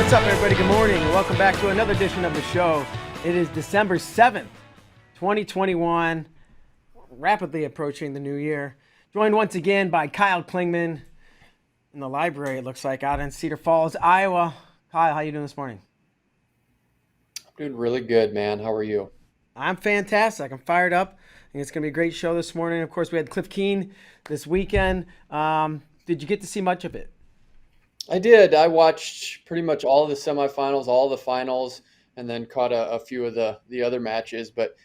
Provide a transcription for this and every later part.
What's up, everybody? Good morning, and welcome back to another edition of the show. It is December 7th, 2021, rapidly approaching the new year. Joined once again by Kyle Klingman in the library, it looks like, out in Cedar Falls, Iowa. Kyle, how you doing this morning? I'm doing really good, man. How are you? I'm fantastic. I'm fired up. I think it's going to be a great show this morning. Of course, we had Cliff Keen this weekend. Did you get to see much of it? I did. I watched pretty much all of the semifinals, all the finals, and then caught a few of the other matches. But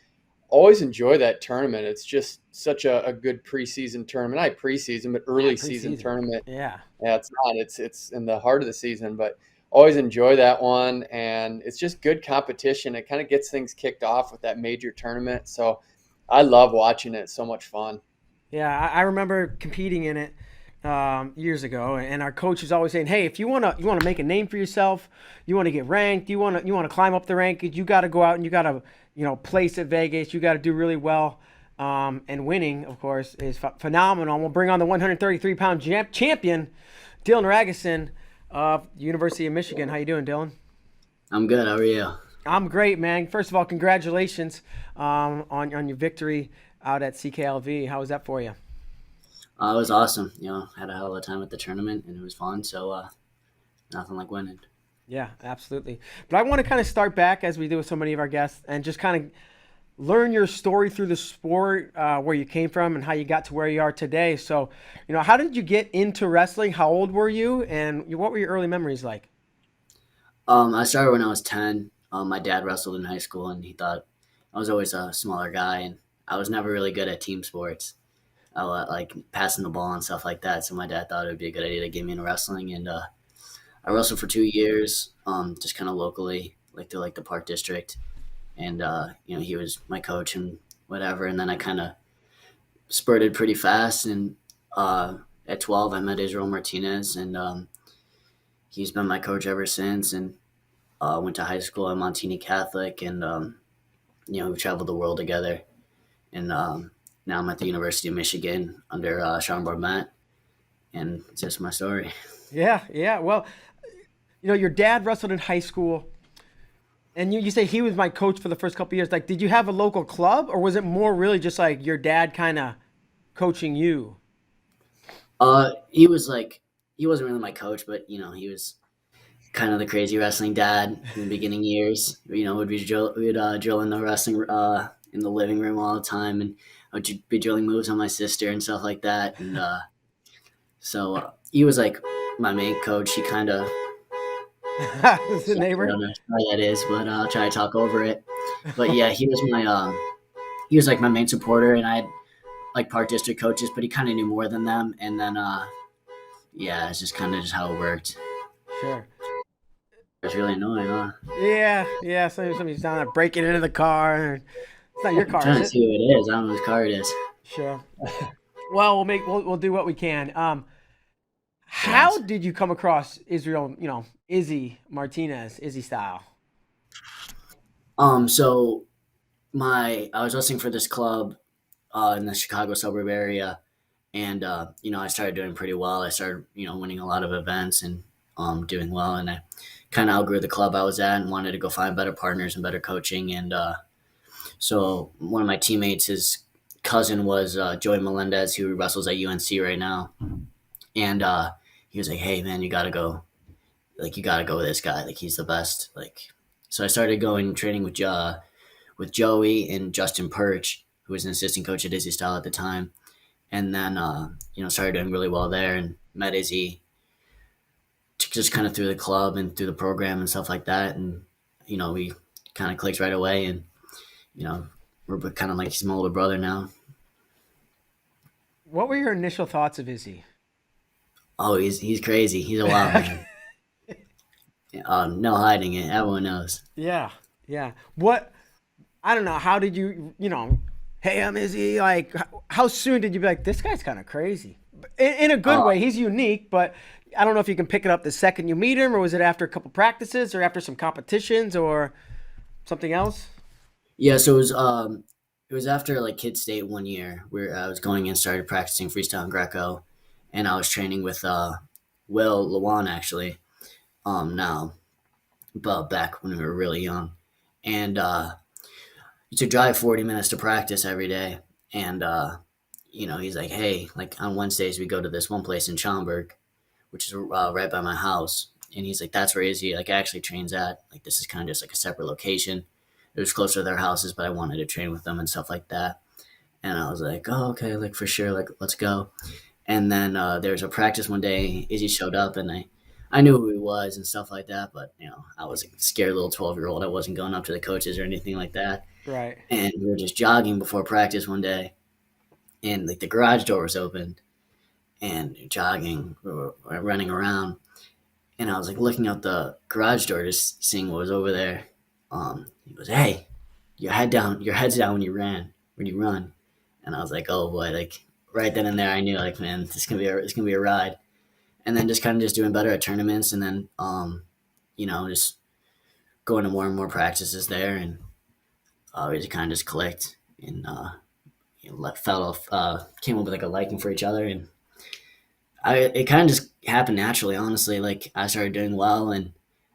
always enjoy that tournament. It's just such a good preseason tournament. Not preseason, but early season tournament. Yeah. Yeah, it's not. It's in the heart of the season, but always enjoy that one. And it's just good competition. It kind of gets things kicked off with that major tournament. So I love watching it. It's so much fun. Yeah, I remember competing in it years ago, and our coach was always saying, "Hey, if you wanna make a name for yourself, you want to get ranked, you want to climb up the rankings, you got to go out and you got to place at Vegas. You got to do really well." And winning, of course, is phenomenal. We'll bring on the 133-pound champion, Dylan Ragason of University of Michigan. How you doing, Dylan? I'm good. How are you? I'm great, man. First of all, congratulations on your victory out at CKLV. How was that for you? It was awesome. Had a hell of a time at the tournament, and it was fun. So nothing like winning. Yeah, absolutely. But I want to kind of start back, as we do with so many of our guests, and just kind of learn your story through the sport, where you came from and how you got to where you are today. So, how did you get into wrestling? How old were you? And what were your early memories like? I started when I was 10. My dad wrestled in high school, and he thought I was always a smaller guy, and I was never really good at team sports. Like passing the ball and stuff like that. So my dad thought it would be a good idea to get me into wrestling, and I wrestled for 2 years, just kind of locally, like through the Park District, and he was my coach and whatever. And then I kind of spurted pretty fast, and at 12 I met Israel Martinez, and he's been my coach ever since. And went to high school at Montini Catholic, and we traveled the world together, and now I'm at the University of Michigan under Sean Barnett, and it's just my story. Yeah. Well, your dad wrestled in high school, and you say he was my coach for the first couple of years. Like, did you have a local club, or was it more really just like your dad kind of coaching you? He wasn't really my coach, but he was kind of the crazy wrestling dad in the beginning years. We'd drill in the wrestling in the living room all the time, and I would be drilling moves on my sister and stuff like that. And so he was like my main coach. He kind of the neighbor. I don't know how that is, but I'll try to talk over it. But yeah, he was like my main supporter, and I had like Park District coaches, but he kind of knew more than them. And then it's just kind of just how it worked. Sure. It's really annoying, huh? Yeah. Somebody's down there breaking into the car. It's not your car. I'm trying to see who it is. I don't know whose car it is. Sure. Well, we'll do what we can. How did you come across Israel? Izzy Martinez, Izzy style. So I was wrestling for this club in the Chicago suburb area, and I started doing pretty well. I started winning a lot of events and doing well, and I kind of outgrew the club I was at and wanted to go find better partners and better coaching. And so one of my teammates, his cousin was Joey Melendez, who wrestles at UNC right now. And he was like, "Hey man, you gotta go with this guy. Like, he's the best." So I started going training with Joey and Justin Perch, who was an assistant coach at Izzy Style at the time. And then, started doing really well there and met Izzy just kind of through the club and through the program and stuff like that. And, we kind of clicked right away, and, we're kind of like he's my older brother now. What were your initial thoughts of Izzy? Oh, he's crazy. He's a wild man. No hiding it. Everyone knows. Yeah. I don't know. How did you, hey, I'm Izzy. Like, how soon did you be like, this guy's kind of crazy? In a good way. He's unique, but I don't know if you can pick it up the second you meet him, or was it after a couple practices or after some competitions or something else? Yeah, so it was after Kid State 1 year where I was going and started practicing freestyle and Greco, and I was training with Will Lawan actually now. but back when we were really young. And to drive 40 minutes to practice every day. And, he's like, hey, like on Wednesdays, we go to this one place in Schaumburg, which is right by my house. And he's like, that's where Izzy like actually trains at. Like, this is kind of just like a separate location. It was closer to their houses, but I wanted to train with them and stuff like that. And I was like, oh, okay, like for sure, like let's go. And then there was a practice one day. Izzy showed up, and I knew who he was and stuff like that. But I was a scared little 12-year-old. I wasn't going up to the coaches or anything like that. Right. And we were just jogging before practice one day, and like the garage door was opened, and jogging, we were running around, and I was like looking out the garage door, just seeing what was over there. He goes, "Hey, your head's down when you run," and I was like, "Oh boy!" Like right then and there, I knew like, man, it's gonna be a ride. And then just kind of just doing better at tournaments, and then just going to more and more practices there, and we just kind of just clicked, and fell off, came up with like a liking for each other, and it kind of just happened naturally, honestly. Like I started doing well, and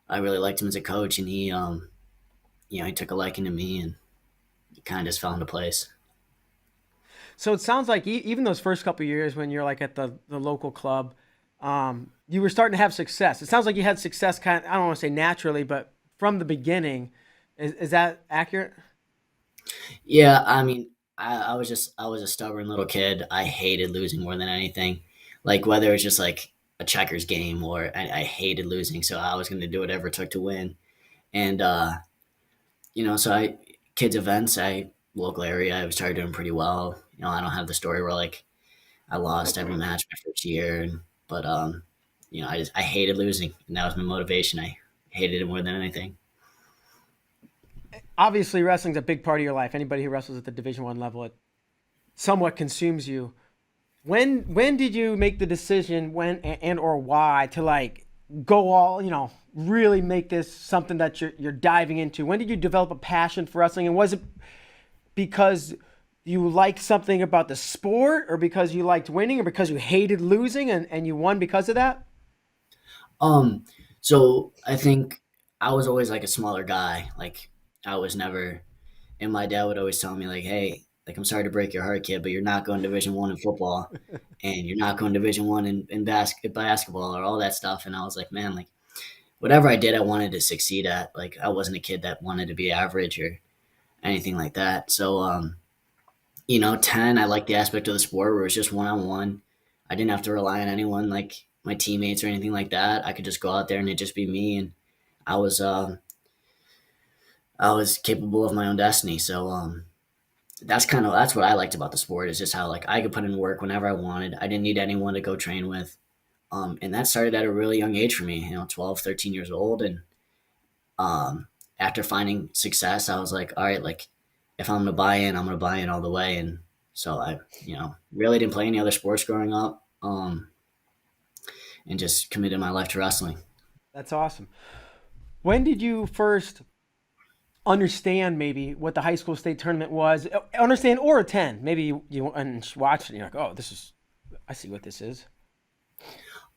I really liked him as a coach, and he took a liking to me, and it kind of just fell into place. So it sounds like even those first couple of years when you're like at the local club, you were starting to have success. It sounds like you had success kind of, I don't want to say naturally, but from the beginning. Is that accurate? Yeah, I mean, I was a stubborn little kid. I hated losing more than anything. Like whether it's just like a checkers game, or I hated losing, so I was going to do whatever it took to win. And so I kids events, I local area, I started doing pretty well. I don't have the story where like I lost every match my first year, but I hated losing, and that was my motivation. I hated it more than anything. Obviously, wrestling's a big part of your life. Anybody who wrestles at the Division One level, it somewhat consumes you. When did you make the decision, when and or why, to like go all, really make this something that you're diving into? When did you develop a passion for wrestling, and was it because you liked something about the sport, or because you liked winning, or because you hated losing and you won because of that? Um, so I think I was always like a smaller guy. Like I was never, and my dad would always tell me like, "Hey, like I'm sorry to break your heart, kid, but you're not going Division 1 in football, and you're not going Division 1 in basketball or all that stuff." And I was like, man, like whatever I did, I wanted to succeed at. Like I wasn't a kid that wanted to be average or anything like that. So 10, I liked the aspect of the sport where it was just one on one. I didn't have to rely on anyone like my teammates or anything like that. I could just go out there and it just be me, and I was I was capable of my own destiny. So that's what I liked about the sport, is just how like I could put in work whenever I wanted. I didn't need anyone to go train with. And that started at a really young age for me, 12, 13 years old. And after finding success, I was like, all right, like if I'm going to buy in, I'm going to buy in all the way. And so I, really didn't play any other sports growing up, and just committed my life to wrestling. That's awesome. When did you first understand maybe what the high school state tournament was? Understand or attend? Maybe you and watched it and you're like, oh, I see what this is.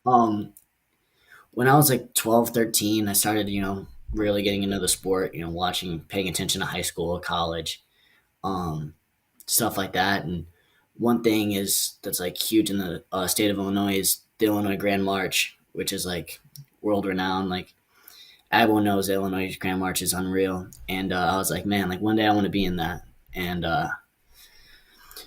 Um, when I was like 12, 13, I started, really getting into the sport, watching, paying attention to high school, college, um, stuff like that. And one thing that's like huge in the state of Illinois is the Illinois Grand March, which is like world renowned. Like everyone knows the Illinois Grand March is unreal. And I was like, man, like one day I want to be in that. And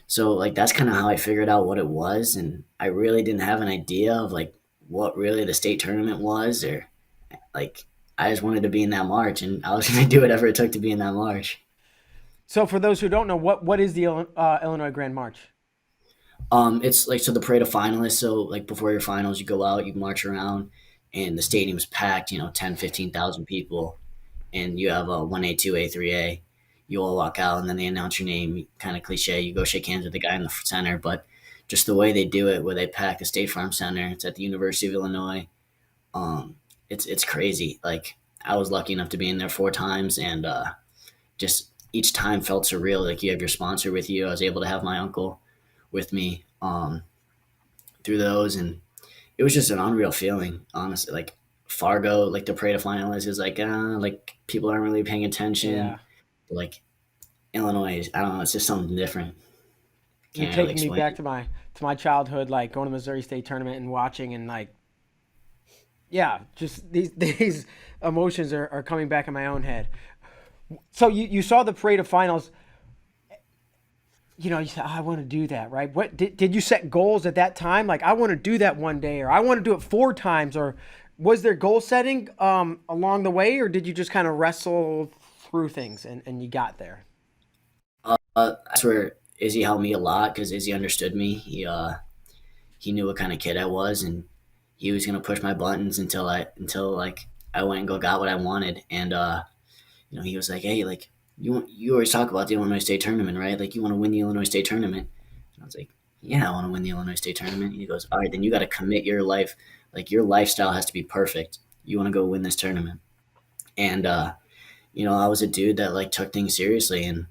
so like that's kind of how I figured out what it was. And I really didn't have an idea of like what really the state tournament was, or like I just wanted to be in that march, and I was going to do whatever it took to be in that march. So for those who don't know, what is the Illinois Grand March? It's like, so the parade of finalists. So like before your finals, you go out, you march around, and the stadium's packed. 10, 15,000 people, and you have a 1A, 2A, 3A. You all walk out, and then they announce your name. Kind of cliche. You go shake hands with the guy in the center, but just the way they do it, where they pack the State Farm Center. It's at the University of Illinois. Um, it's crazy. Like I was lucky enough to be in there 4 times, and just each time felt surreal. Like you have your sponsor with you. I was able to have my uncle with me through those, and it was just an unreal feeling, honestly. Like Fargo, like the parade of finalists is like people aren't really paying attention. Yeah. But like Illinois, I don't know, it's just something different. You're Can't really taking me explain back it. to my childhood, like going to Missouri State tournament and watching, and like, yeah, just these these emotions are coming back in my own head. So you saw the parade of finals. You said, oh, I want to do that, right? What did you set goals at that time? Like, I want to do that one day, or I want to do it 4 times, or was there goal setting along the way, or did you just kind of wrestle through things and you got there? That's where Izzy helped me a lot because Izzy understood me. He knew what kind of kid I was, and he was gonna push my buttons until like I went and got what I wanted. And he was like, hey, like you always talk about the Illinois State tournament, right? Like you want to win the Illinois State tournament. And I was like, yeah, I want to win the Illinois State tournament. And he goes, all right, then you got to commit your life. Like your lifestyle has to be perfect. You want to go win this tournament. And I was a dude that like took things seriously, and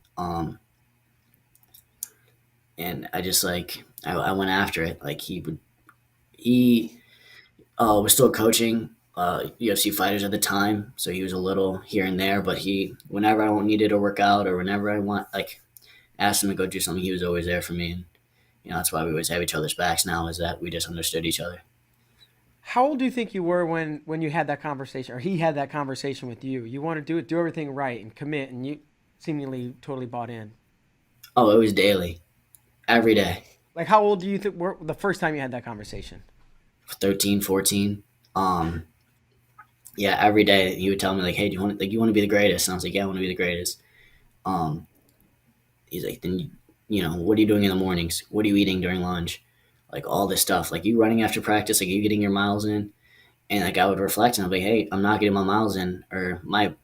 I just like I went after it. Like he was still coaching UFC fighters at the time, so he was a little here and there. But whenever I needed to work out or whenever I asked him to go do something, he was always there for me. And that's why we always have each other's backs now. Is that we just understood each other. How old do you think you were when you had that conversation, or he had that conversation with you? You want to do everything right and commit, and you seemingly totally bought in. Oh, it was daily, every day. Like, how old do you think were the first time you had that conversation? 13, 14. Yeah, every day he would tell me like, "Hey, do you want to be the greatest?" And I was like, "Yeah, I want to be the greatest." Um, he's like, "Then what are you doing in the mornings? What are you eating during lunch? Like all this stuff. Like you running after practice? Like you getting your miles in?" And like I would reflect and I'd be like, "Hey, I'm not getting my miles in, or I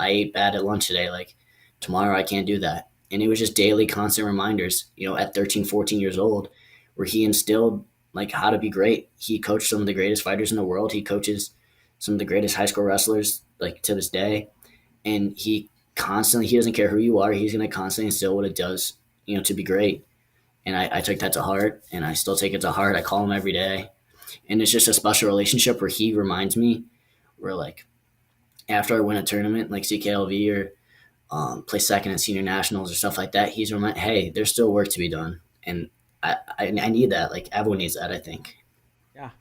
ate bad at lunch today. Like tomorrow I can't do that." And it was just daily, constant reminders. At 13, 14 years old, where he instilled like how to be great. He coached some of the greatest fighters in the world. He coaches some of the greatest high school wrestlers like to this day, and he doesn't care who you are. He's going to constantly instill what it does, to be great. And I took that to heart, and I still take it to heart. I call him every day, and it's just a special relationship where he reminds me, where like after I win a tournament like CKLV or play second at senior nationals or stuff like that, he's reminded, hey, there's still work to be done, and I need that. Like everyone needs that, I think. Yeah.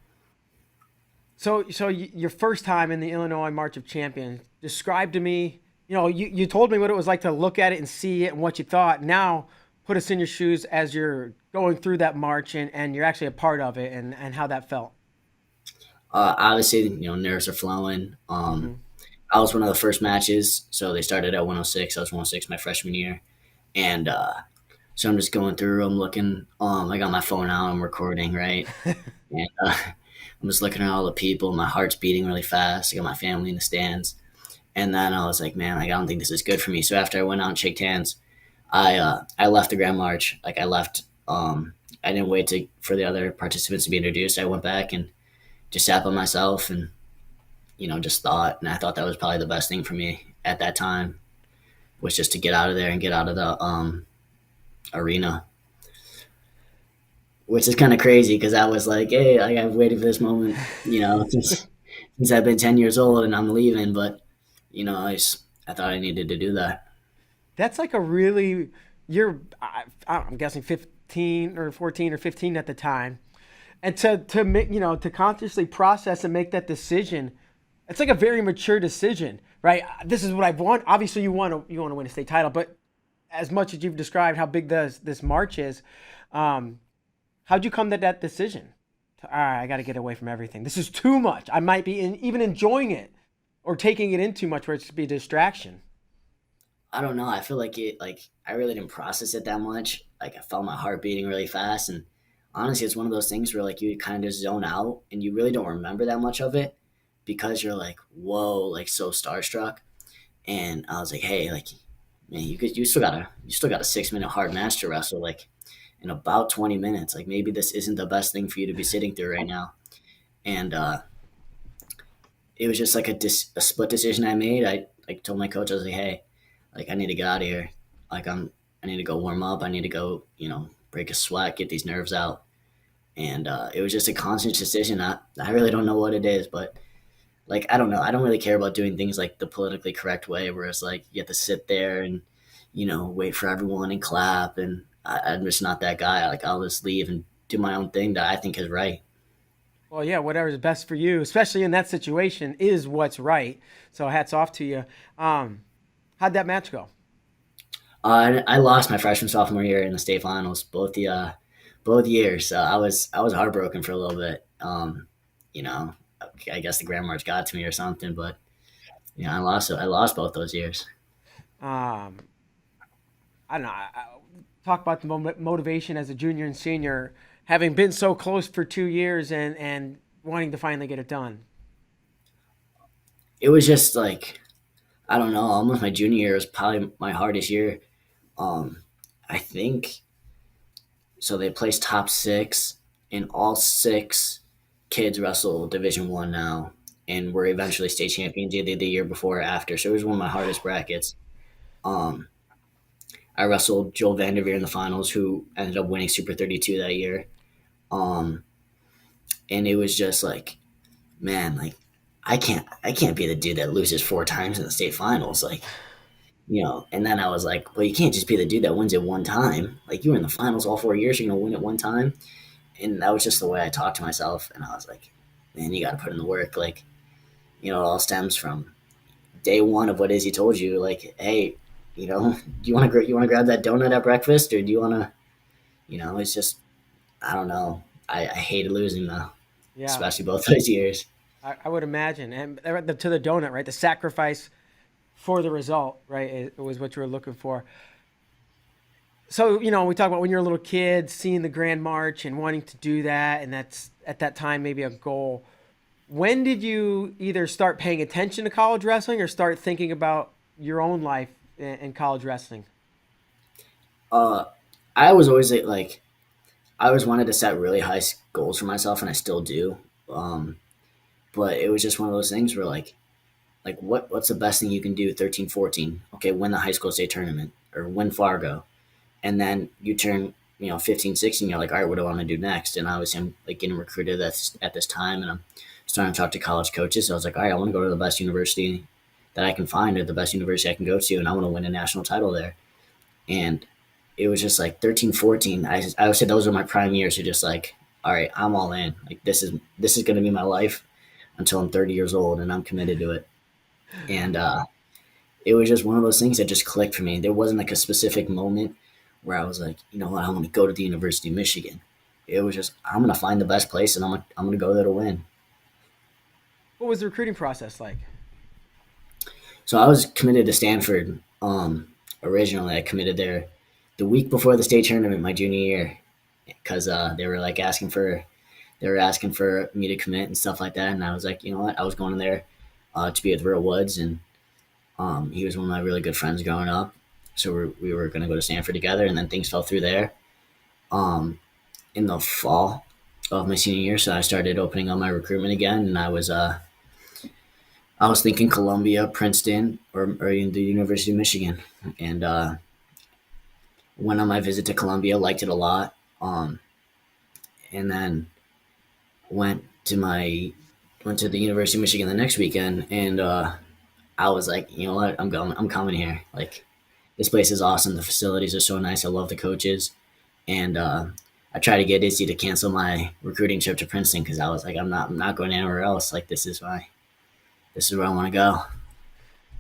So your first time in the Illinois March of Champions, describe to me. You told me what it was like to look at it and see it and what you thought. Now, put us in your shoes as you're going through that march and you're actually a part of it and how that felt. Obviously, nerves are flowing. Mm-hmm. I was one of the first matches, so they started at 106. I was 106 my freshman year, and so I'm just going through. I'm looking. I got my phone out. I'm recording, right, and I'm just looking at all the people. My heart's beating really fast. I got my family in the stands, and then I was like, man, I don't think this is good for me. So after I went out and shook hands, I left the Grand March. Like I left. I didn't wait for the other participants to be introduced. I went back and just sat by myself and just thought. And I thought that was probably the best thing for me at that time was just to get out of there and get out of the arena, which is kind of crazy because I was like, hey, I've waited for this moment, since I've been 10 years old and I'm leaving. But I thought I needed to do that. That's like a really I'm guessing 15 or 14 or 15 at the time, and to make to consciously process and make that decision. It's like a very mature decision, right? This is what I want. Obviously, you want to win a state title, but as much as you've described how big this march is, how'd you come to that decision? All right, I got to get away from everything. This is too much. I might be even enjoying it or taking it in too much where it's to be a distraction. I don't know. I feel like I really didn't process it that much. Like I felt my heart beating really fast. And honestly, it's one of those things where like you kind of just zone out and you really don't remember that much of it because you're like, whoa, like so starstruck. And I was like, hey, like, man, you still got a 6 minute hard match to wrestle like in about 20 minutes. Like maybe this isn't the best thing for you to be sitting through right now. And it was just like a split decision I made. I like told my coach, I was like, hey, like I need to get out of here. Like I need to go warm up. I need to go, break a sweat, get these nerves out. And it was just a conscious decision. I really don't know what it is, but like I don't know. I don't really care about doing things like the politically correct way, where it's like you have to sit there and wait for everyone and clap. And I'm just not that guy. Like I'll just leave and do my own thing that I think is right. Well, yeah, whatever's best for you, especially in that situation, is what's right. So hats off to you. Um, how'd that match go? I lost my freshman sophomore year in the state finals, both years. I was heartbroken for a little bit. You know, I guess the grandmas got to me or something, but I lost both those years. Um, I don't know. Talk about the motivation as a junior and senior, having been so close for 2 years and wanting to finally get it done. It was just like I don't know. Almost my junior year was probably my hardest year. Um, I think so. They placed top six, and all six kids wrestle Division 1 now, and were eventually state champions either the year before or after. So it was one of my hardest brackets. Um, I wrestled Joel Vanderveer in the finals, who ended up winning Super 32 that year. Um, and it was just like, man, like I can't be the dude that loses 4 times in the state finals, like. And then I was like, well, you can't just be the dude that wins it one time. Like, you were in the finals all 4 years, you're gonna win it one time. And that was just the way I talked to myself. And I was like, man, you got to put in the work. Like, it all stems from day one of what Izzy told you. Like, hey, do you want to grab that donut at breakfast, or do you want to? It's just I don't know. I hated losing though, Yeah, especially both those years. I would imagine. And to the donut, right? The sacrifice for the result, right? It was what you were looking for. So, we talk about when you're a little kid, seeing the Grand March and wanting to do that, and that's at that time maybe a goal. When did you either start paying attention to college wrestling or start thinking about your own life in college wrestling? Uh, I was always like I always wanted to set really high goals for myself, and I still do. Um, but it was just one of those things where like what's the best thing you can do 13, 14? Okay, win the high school state tournament or win Fargo. And then you turn 15, 16, you're like, all right, what do I want to do next? And obviously I'm like getting recruited at this time, and I'm starting to talk to college coaches. So I was like, all right, I want to go to the best university that I can find, or the best university I can go to, and I want to win a national title there. And it was just like 13, 14. I would say those were my prime years. You're just like, all right, I'm all in. Like this is going to be my life until I'm 30 years old, and I'm committed to it. And it was just one of those things that just clicked for me. There wasn't like a specific moment where I was like, you know what, I want to go to the University of Michigan. It was just I'm gonna find the best place, and I'm gonna go there to win. What was the recruiting process like? So I was committed to Stanford. Originally, I committed there the week before the state tournament my junior year, because they were like asking for me to commit and stuff like that, and I was like, you know what, I was going there to be with Real Woods, and he was one of my really good friends growing up. So we were going to go to Stanford together, and then things fell through there. In the fall of my senior year, so I started opening up my recruitment again, and I was thinking Columbia, Princeton, or the University of Michigan, and went on my visit to Columbia, liked it a lot, and then went to my went to the University of Michigan the next weekend, and I was like, you know what, I'm coming here. Like, this place is awesome. The facilities are so nice. I love the coaches, and I tried to get Izzy to cancel my recruiting trip to Princeton, because I was like, I'm not going anywhere else. Like, this is where I want to go.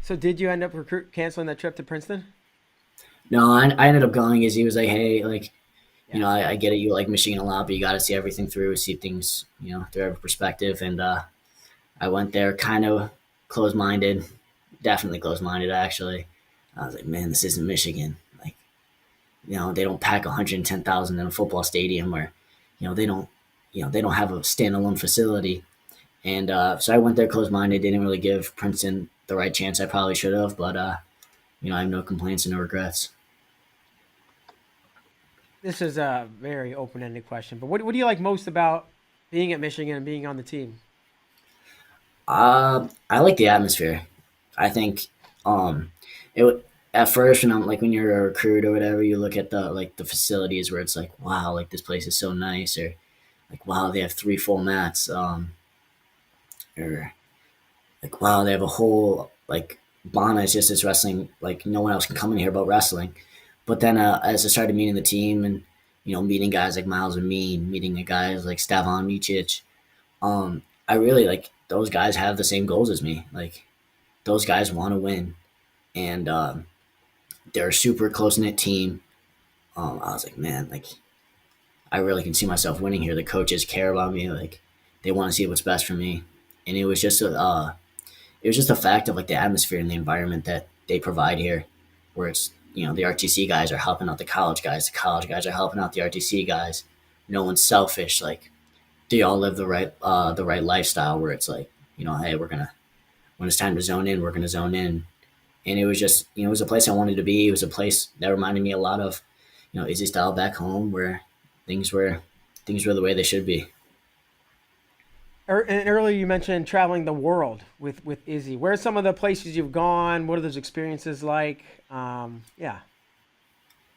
So did you end up canceling that trip to Princeton? No, I ended up going. Izzy was like, hey, like, Yeah. I get it. You like Michigan a lot, but you got to see everything through, see things, through every perspective. And I went there kind of closed minded, definitely closed minded, actually. I was like, man, this isn't Michigan. Like, they don't pack 110,000 in a football stadium, or, they don't, they don't have a standalone facility. And so I went there closed minded, didn't really give Princeton the right chance I probably should have, but, I have no complaints and no regrets. This is a very open-ended question, but what do you like most about being at Michigan and being on the team? I like the atmosphere. I think at first, when I'm like, when you're a recruit or whatever, you look at the facilities where it's like, wow, like this place is so nice, or like, wow, they have 3 full mats, or like, wow, they have a whole like Bana is just this wrestling, like no one else can come in here about wrestling. But then as I started meeting the team and meeting guys like Miles and Mean, meeting the guys like Stavan Micic, I really like those guys have the same goals as me. Like those guys want to win, and they're a super close knit team. I was like, man, like I really can see myself winning here. The coaches care about me, like they want to see what's best for me, and it was just a fact of like the atmosphere and the environment that they provide here, where it's the RTC guys are helping out the college guys are helping out the RTC guys. No one's selfish. Like they all live the right lifestyle where it's like hey, we're gonna when it's time to zone in, we're gonna zone in. And it was just it was a place I wanted to be. It was a place that reminded me a lot of Izzy style back home where things were things were the way they should be. And earlier you mentioned traveling the world with Izzy. Where are some of the places you've gone? What are those experiences like? Yeah.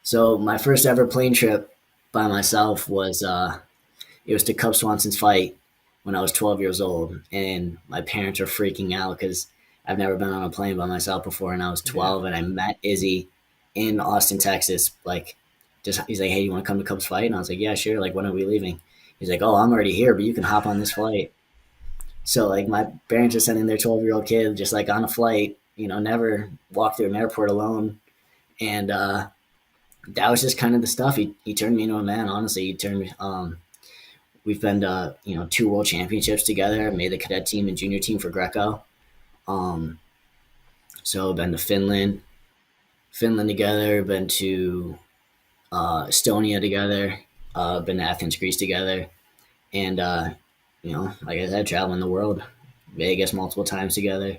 So my first ever plane trip by myself was it was to Cub Swanson's fight when I was 12 years old, and my parents were freaking out because I've never been on a plane by myself before, and I was Yeah. 12, and I met Izzy in Austin, Texas. Like, just he's like, "Hey, you want to come to Cubs fight?" And I was like, "Yeah, sure." Like, when are we leaving? He's like, "Oh, I'm already here, but you can hop on this flight." So like, my parents are sending their 12-year-old kid just like on a flight, never walked through an airport alone, and that was just kind of the stuff. He turned me into a man. Honestly, he turned me. We've been to two world championships together. Made the cadet team and junior team for Greco. Um, so been to Finland together. Been to Estonia together. Been to Athens, Greece together, and like I said, traveling the world, Vegas multiple times together.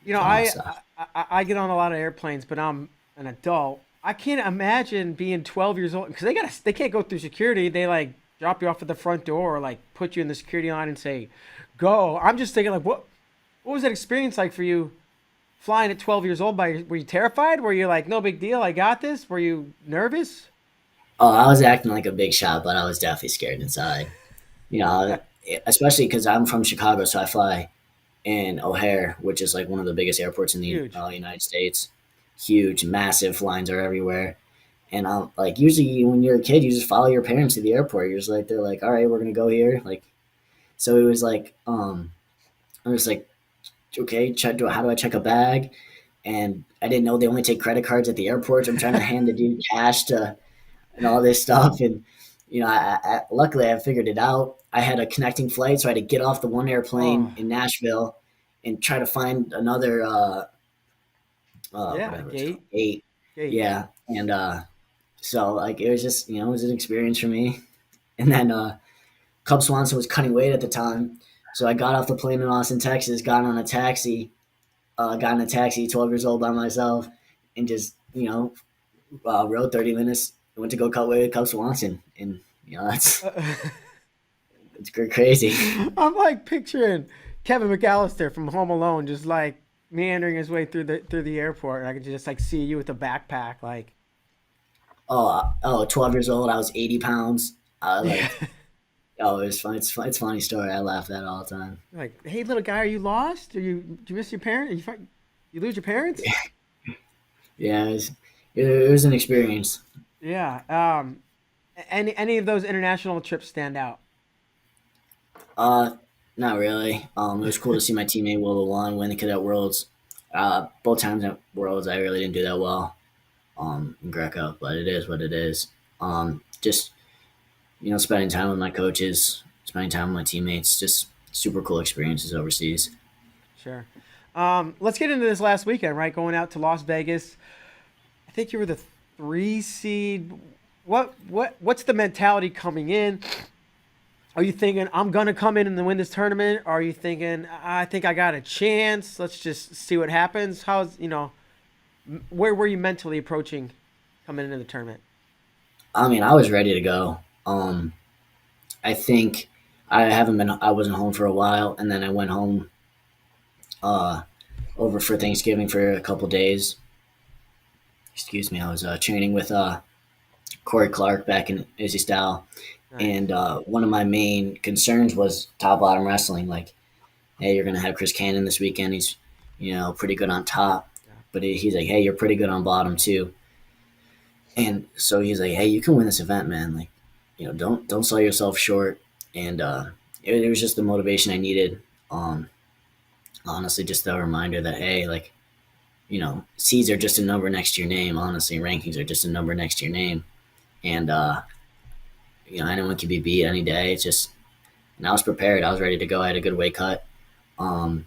You know, Fun I, stuff. I get on a lot of airplanes, but I'm an adult. I can't imagine being 12 years old because they can't go through security. They like drop you off at the front door or like put you in the security line and say, "Go." I'm just thinking like, what was that experience like for you flying at 12 years old? Were you terrified? Were you like, no big deal, I got this? Were you nervous? Oh, I was acting like a big shot, but I was definitely scared inside. You know, especially because I'm from Chicago, so I fly in O'Hare, which is like one of the biggest airports in the Huge. United States. Huge, massive lines are everywhere. And I'm like, usually when you're a kid, you just follow your parents to the airport. You're just like, they're like, all right, we're gonna go here. Like, so it was like, I was like, okay, how do I check a bag? And I didn't know they only take credit cards at the airports. I'm trying to hand the dude cash to and all this stuff. And luckily I figured it out. I had a connecting flight, so I had to get off the one Oh, airplane in Nashville and try to find another yeah, whatever it's called, gate, eight. gate. Yeah, and so like it was just it was an experience for me. And then Cub Swanson was cutting weight at the time, so I got off the plane in Austin, Texas, got in a taxi, 12 years old by myself, and just rode 30 minutes. Went to go cut weight with Cub Swanson, and that's it's crazy. I'm like picturing Kevin McAllister from Home Alone, just like meandering his way through the airport. And I could just like see you with a backpack, like, 12 years old. I was 80 pounds. yeah, Like, oh, it was fun. It's a funny story. I laugh at it all the time. like, hey, little guy, are you lost? Do you miss your parents? You lose your parents? Yeah, it was an experience. Yeah. Any of those international trips stand out? Uh, Not really. It was cool to see my teammate Will One win the Cadet Worlds. Both times at Worlds, I really didn't do that well. In Greco, but it is what it is. Just spending time with my coaches, spending time with my teammates, just super cool experiences overseas. Sure. Let's get into this last weekend, right? Going out to Las Vegas. I think you were the 3 seed. What's the mentality coming in? Are you thinking I'm gonna come in and win this tournament? Or are you thinking I think I got a chance? Let's just see what happens. Where were you mentally approaching coming into the tournament? I mean, I was ready to go. I think I wasn't home for a while, and then I went home uh, over for Thanksgiving for a couple days. Excuse me, I was training with Corey Clark back in Izzy Style, Nice. and one of my main concerns was top bottom wrestling. Like hey, you're gonna have Chris Cannon this weekend. He's, pretty good on top, Yeah. but he's like, hey, you're pretty good on bottom too. And so he's like, hey, you can win this event, man. Like, don't sell yourself short. And it was just the motivation I needed. Um, Honestly, just a reminder that, hey, like, seeds are just a number next to your name. Honestly, rankings are just a number next to your name. And anyone can be beat any day. It's just, and I was prepared. I was ready to go. I had a good weight cut. Um,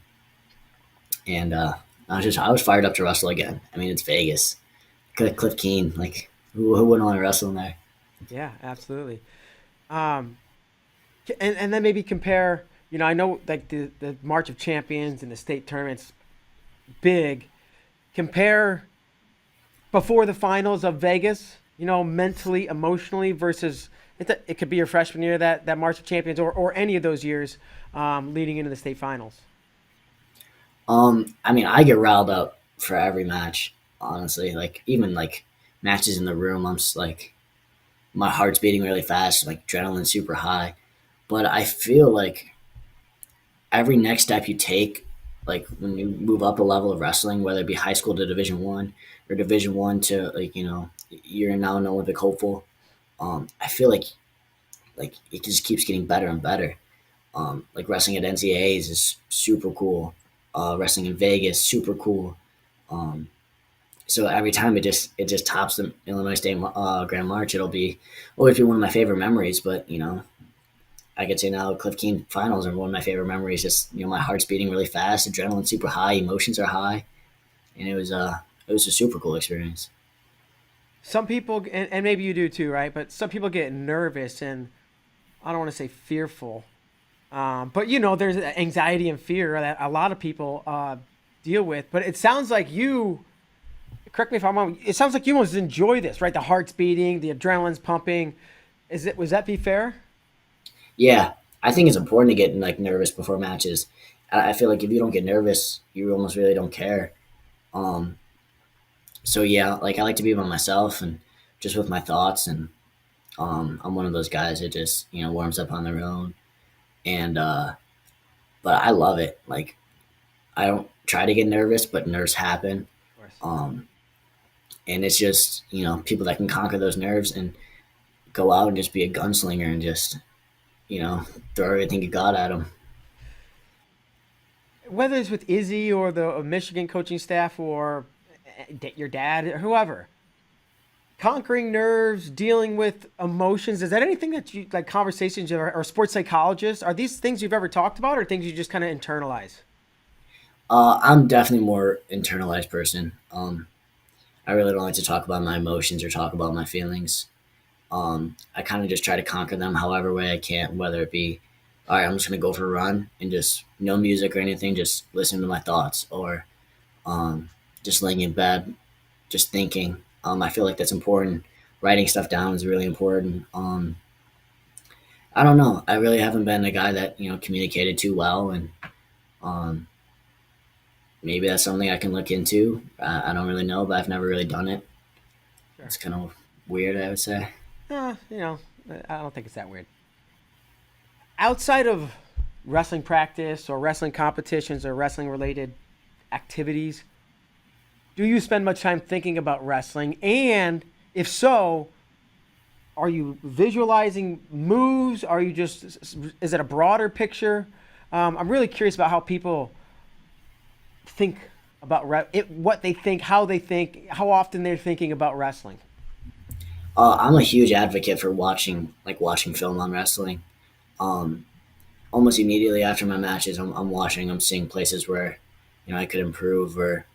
and I was fired up to wrestle again. I mean, it's Vegas. Cliff Keen, like, who wouldn't want to wrestle in there? Yeah, absolutely. Um, and then maybe compare. I know like the March of Champions and the state tournaments big. Compare before the finals of Vegas. Mentally, emotionally versus it could be your freshman year that March of Champions or any of those years leading into the state finals. I mean, I get riled up for every match. Honestly, like even like matches in the room, I'm just like my heart's beating really fast, like adrenaline super high. But I feel like every next step you take, like when you move up a level of wrestling, whether it be high school to Division 1 or Division 1 to like you're now an Olympic hopeful. I feel like it just keeps getting better and better. Like wrestling at NCAAs is super cool. Wrestling in Vegas, super cool. Um, so every time it just tops the Illinois State Grand March, it'll always be one of my favorite memories. But I could say now Cliff Keen finals are one of my favorite memories. Just my heart's beating really fast, adrenaline super high, emotions are high, and it was a super cool experience. Some people, and maybe you do too, right? But some people get nervous and I don't want to say fearful, but there's anxiety and fear that a lot of people deal with. But it sounds like you, correct me if I'm wrong, it sounds like you almost enjoy this, right? The heart's beating, the adrenaline's pumping. Was that be fair? Yeah, I think it's important to get like nervous before matches. I feel like if you don't get nervous, you almost really don't care. Um, so yeah, like I like to be by myself and just with my thoughts, and I'm one of those guys that just warms up on their own, and but I love it. Like I don't try to get nervous, but nerves happen, Of course. um, and it's just people that can conquer those nerves and go out and just be a gunslinger and just you know throw everything you got at them. Whether it's with Izzy or the Michigan coaching staff or your dad or whoever, conquering nerves, dealing with emotions, is that anything that you like conversations or sports psychologists? Are these things you've ever talked about or things you just kind of internalize? I'm definitely more internalized person. I really don't like to talk about my emotions or talk about my feelings. I kind of just try to conquer them however way I can, whether it be, all right, I'm just gonna go for a run and just no music or anything, just listen to my thoughts, or um, just laying in bed, just thinking. I feel like that's important. Writing stuff down is really important. I don't know. I really haven't been a guy that communicated too well, and um, maybe that's something I can look into. I don't really know, but I've never really done it. Sure. It's kind of weird, I would say. Uh, you know, I don't think it's that weird. Outside of wrestling practice or wrestling competitions or wrestling related activities, do you spend much time thinking about wrestling? And if so, are you visualizing moves? Are you just, is it a broader picture? I'm really curious about how people think about what they think, how they think, how often they're thinking about wrestling. I'm a huge advocate for watching film on wrestling. Um, Almost immediately after my matches, I'm watching. I'm seeing places where I could improve, or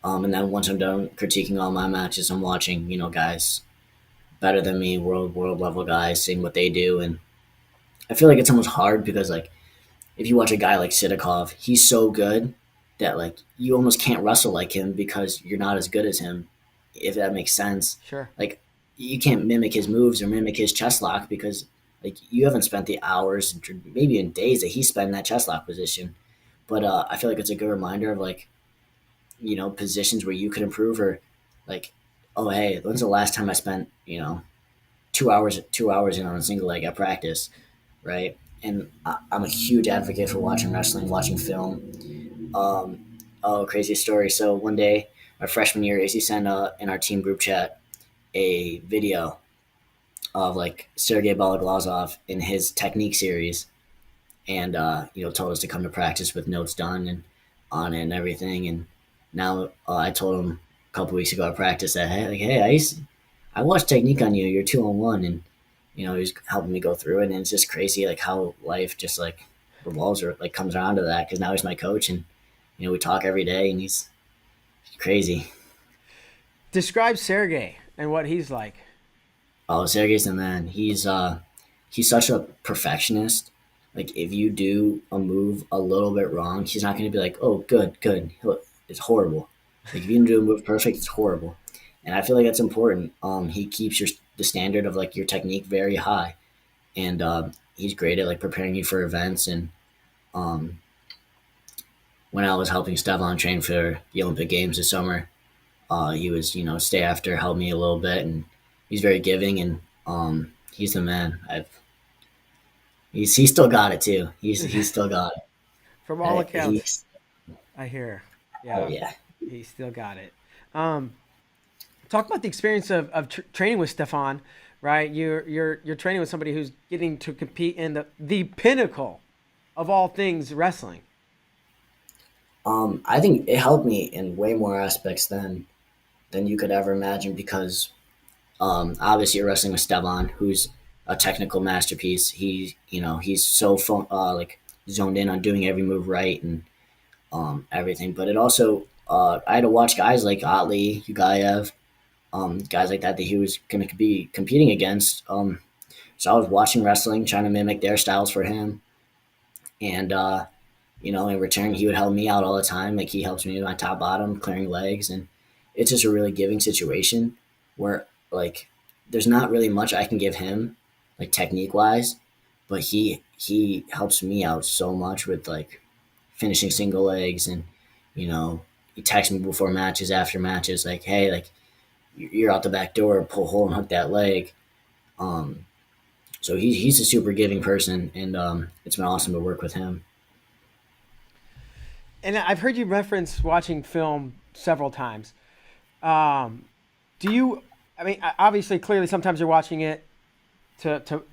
and then once I'm done critiquing all my matches, I'm watching guys better than me, world level guys, seeing what they do, and I feel like it's almost hard because like if you watch a guy like Sidakov, he's so good that like you almost can't wrestle like him because you're not as good as him, if that makes sense. Sure. Like you can't mimic his moves or mimic his chest lock because like you haven't spent the hours, maybe in days that he spent in that chest lock position. But I feel like it's a good reminder of like positions where you could improve, or like, oh hey, when's the last time I spent 2 hours in on a single leg at practice, right? and I'm a huge advocate for watching wrestling, watching film. Crazy story. So one day, our freshman year, Izzy sent in our team group chat a video of like Sergey Balaglazov in his technique series, and told us to come to practice with notes done and on it and everything. And now I told him a couple weeks ago at practice that hey, I watched technique on you. You're 2-on-1, and he's helping me go through it. And it's just crazy like how life just like revolves or like comes around to that because now he's my coach and we talk every day and he's crazy. Describe Sergey and what he's like. Oh, Sergey's the man. He's such a perfectionist. Like if you do a move a little bit wrong, he's not going to be like, "Oh, good, good." It's horrible. Like if you do a move perfect, it's horrible. And I feel like that's important. He keeps the standard of like your technique very high, and he's great at like preparing you for events. And um, when I was helping Stefan train for the Olympic Games this summer, he was stay after, help me a little bit, and he's very giving and he's the man. He's still got it too. He's still got From all it. accounts, I hear. Oh Yeah, yeah. he still got it. Um, Talk about the experience of training with Stefan, right? You're training with somebody who's getting to compete in the pinnacle of all things wrestling. I think it helped me in way more aspects than you could ever imagine because obviously you're wrestling with Stefan, who's a technical masterpiece. He's so like zoned in on doing every move right and everything. But it also I had to watch guys like Otley, Ugaev, guys like that he was going to be competing against. So I was watching wrestling, trying to mimic their styles for him, and in return, he would help me out all the time. Like he helps me with my top bottom, clearing legs, and it's just a really giving situation where like there's not really much I can give him, like technique wise, but he helps me out so much with like finishing single legs and you know he texts me before matches, after matches, like hey, like you're out the back door, pull hole and hook that leg. Um, so he's a super giving person, and it's been awesome to work with him. And I've heard you reference watching film several times. Um, do you? I mean, obviously, clearly, sometimes you're watching it to.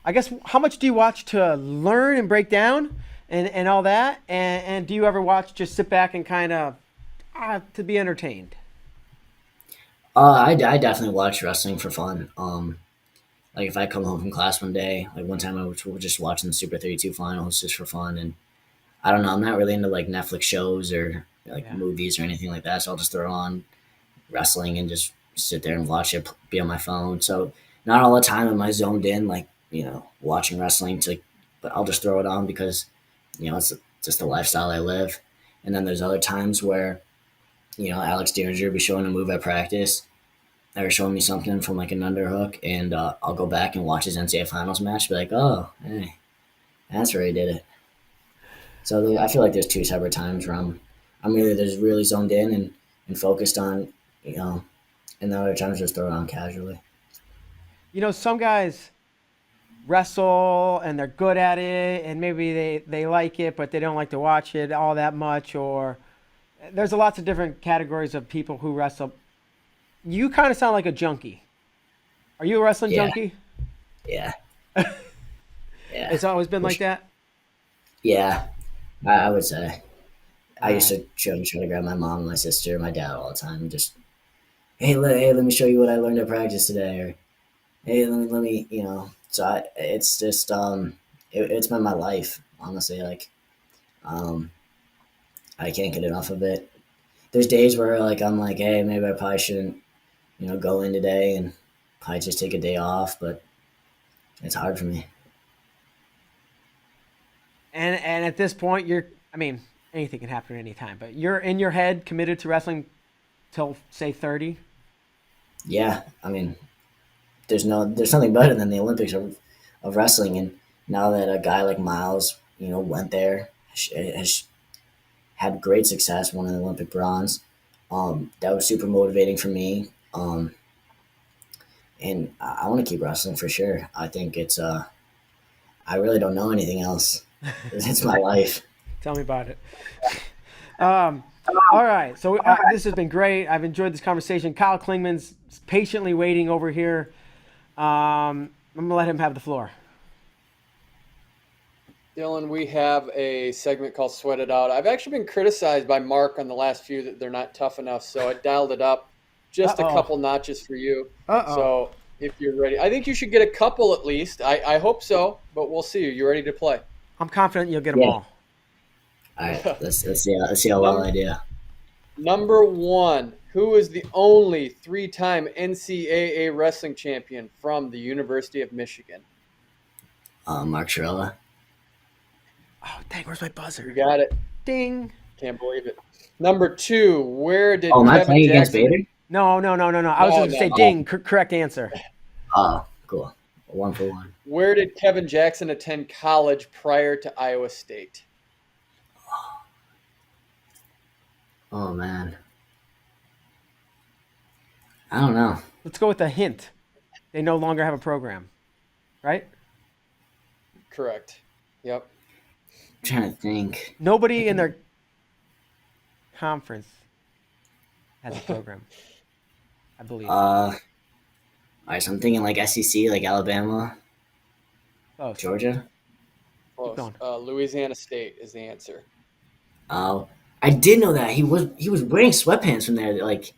I guess how much do you watch to learn and break down and all that? And do you ever watch just sit back and kind of to be entertained? I definitely watch wrestling for fun. Like if I come home from class one day, like one time we were just watching the Super 32 finals just for fun, and I don't know, I'm not really into like Netflix shows or like Yeah. movies or anything like that, so I'll just throw on wrestling and just sit there and watch it, be on my phone. So not all the time am I zoned in, like watching wrestling but I'll just throw it on because it's just the lifestyle I live. And then there's other times where Alex Dieringer will be showing a move at practice or showing me something from like an underhook, and I'll go back and watch his NCAA finals match, be like, oh, hey, that's where he did it. So I feel like there's two separate times where I'm really just really zoned in and focused on, you know, and the other times just throw it on casually. Some guys wrestle and they're good at it, and maybe they like it, but they don't like to watch it all that much. Or there's lots of different categories of people who wrestle. You kind of sound like a junkie. Are you a wrestling Yeah, junkie? yeah, yeah, It's always been for like sure. that. Yeah. I would say I All used right. to try to grab my mom and my sister and my dad all the time and just hey, let me show you what I learned at practice today, or hey, let me So it's just it's been my life honestly. Like um, I can't get enough of it. There's days where like I'm like, hey, maybe I probably shouldn't go in today and probably just take a day off, but it's hard for me. And at this point, I mean, anything can happen at any time, but you're in your head committed to wrestling till say 30. Yeah, I mean, there's nothing better than the Olympics of wrestling, and now that a guy like Miles went there, has had great success, won an Olympic bronze. That was super motivating for me. And I want to keep wrestling for sure. I think it's I really don't know anything else. It's my life. Tell me about it. All right. So this has been great. I've enjoyed this conversation. Kyle Klingman's patiently waiting over here. I'm going to let him have the floor. Dylan, we have a segment called Sweat It Out. I've actually been criticized by Mark on the last few that they're not tough enough, so I dialed it up just a couple notches for you. So if you're ready, I think you should get a couple at least. I hope so, but we'll see. Are you ready to play? I'm confident you'll get them all. All right, let's see how well I do. Number 1, who is the only 3-time NCAA wrestling champion from the University of Michigan? Mark Shirella. Oh, dang, where's my buzzer? You got it. Ding. Can't believe it. Number 2, where did am I Kevin playing against Jackson... Bader? No. I was going to say ding. Correct answer. Oh, cool. 1 for 1. Where did Kevin Jackson attend college prior to Iowa State? Oh, man. I don't know. Let's go with a hint. They no longer have a program, right? Correct. Yep. I'm trying to think. Nobody in their conference has a program, I believe. All right, so I'm thinking like SEC, like Alabama, Close. Georgia. Close. Louisiana State is the answer. Oh, I did know that he was wearing sweatpants from there like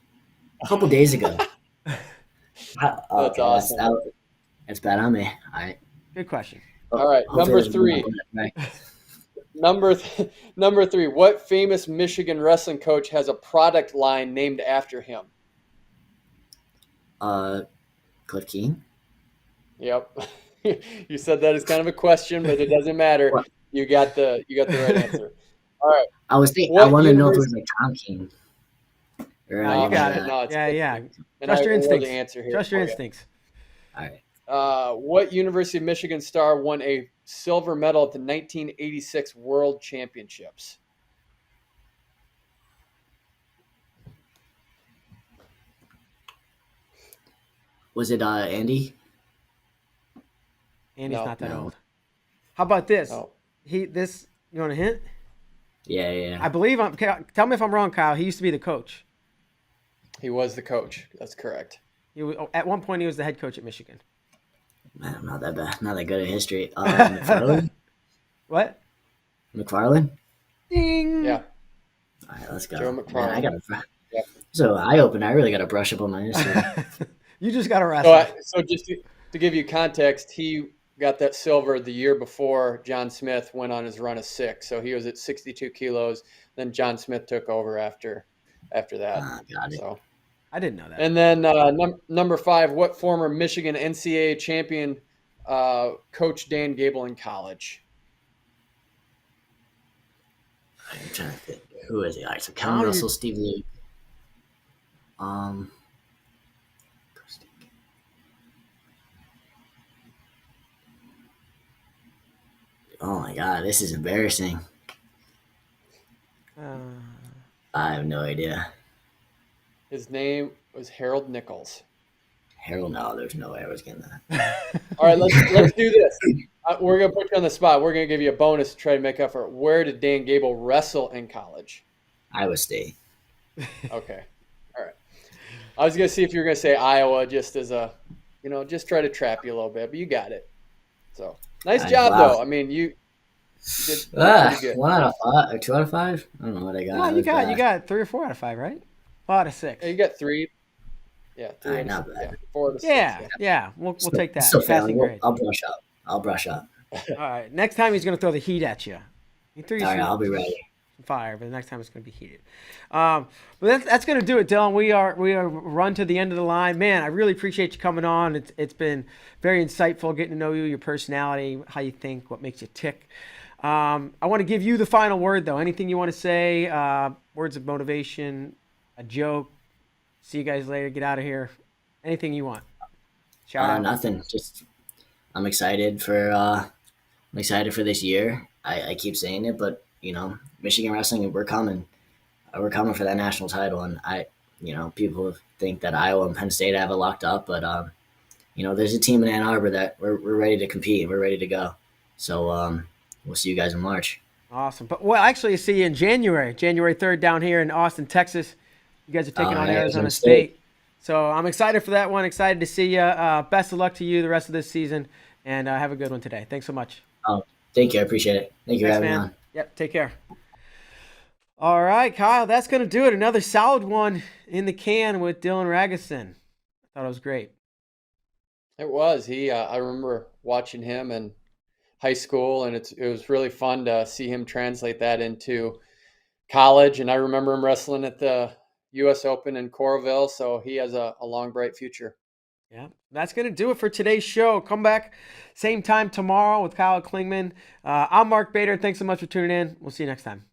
a couple days ago. That's awesome. That's bad on me. All right. Good question. All right, number 3. Number 3. What famous Michigan wrestling coach has a product line named after him? Cliff King. Yep. You said that as kind of a question, but it doesn't matter. What? You got the right answer. All right. I was thinking. I want to know if it was like Tom King. No, you got it. No, Yeah. Trust your instincts. Trust your instincts. All right. What University of Michigan star won a silver medal at the 1986 World Championships? Was it Andy? Andy's not that old. How about this? No. You want a hint? Yeah. I believe tell me if I'm wrong, Kyle. He used to be the coach. He was the coach. That's correct. At one point, he was the head coach at Michigan. Man, I'm not that bad. Not that good at history. McFarland? What? McFarland? Ding. Yeah. All right, let's go. Joe McFarland. Man, So I really got to brush up on my history. You just got to wrestle. So just to give you context, he got that silver the year before John Smith went on his run of 6. So he was at 62 kilos. Then John Smith took over after that. Got it. So I didn't know that. And then number 5, what former Michigan NCAA champion coached Dan Gable in college? I'm trying to think. Who is he? All right, so Kevin Russell, Steve Luke. Oh my God, this is embarrassing. I have no idea. His name was Harold Nichols. Harold, no, there's no way I was getting that. All right, let's do this. We're gonna put you on the spot. We're gonna give you a bonus to try to make up for it. Where did Dan Gable wrestle in college? Iowa State. Okay, all right. I was gonna see if you were gonna say Iowa, just as a, just try to trap you a little bit, but you got it. So nice job, though. I mean, you did pretty good. 1 out of 5 or 2 out of 5? I don't know what I got. No, you got 3 or 4 out of 5, right? 4 out of 6. Yeah, you got 3. Yeah, 3 Right, not bad. 4 out of 6. Yeah. We'll take that. So Passing grade. I'll brush up. All right. Next time he's gonna throw the heat at you. He threw you All right, I'll be ready. fire, but the next time it's going to be heated. But that's going to do it, Dylan. We are run to the end of the line. Man, I really appreciate you coming on. It's been very insightful getting to know you, your personality, how you think, what makes you tick. I want to give you the final word, though. Anything you want to say, words of motivation, a joke, see you guys later, get out of here, anything you want. Shout out. Nothing. Just I'm excited for this year. I keep saying it, but Michigan wrestling, we're coming for that national title. And people think that Iowa and Penn State have it locked up, but there's a team in Ann Arbor that we're ready to compete and we're ready to go. So we'll see you guys in March. Awesome. But well, actually, I see you in January 3rd down here in Austin, Texas. You guys are taking on Arizona State. So I'm excited for that one. Excited to see you. Best of luck to you the rest of this season, and have a good one today. Thanks so much. Oh, thank you. I appreciate it. Thank you for having me on. Yep. Take care. All right, Kyle. That's gonna do it. Another solid one in the can with Dylan Ragusin. I thought it was great. It was. I remember watching him in high school, and it was really fun to see him translate that into college. And I remember him wrestling at the U.S. Open in Coralville, so he has a long, bright future. Yeah, that's going to do it for today's show. Come back same time tomorrow with Kyle Klingman. I'm Mark Bader. Thanks so much for tuning in. We'll see you next time.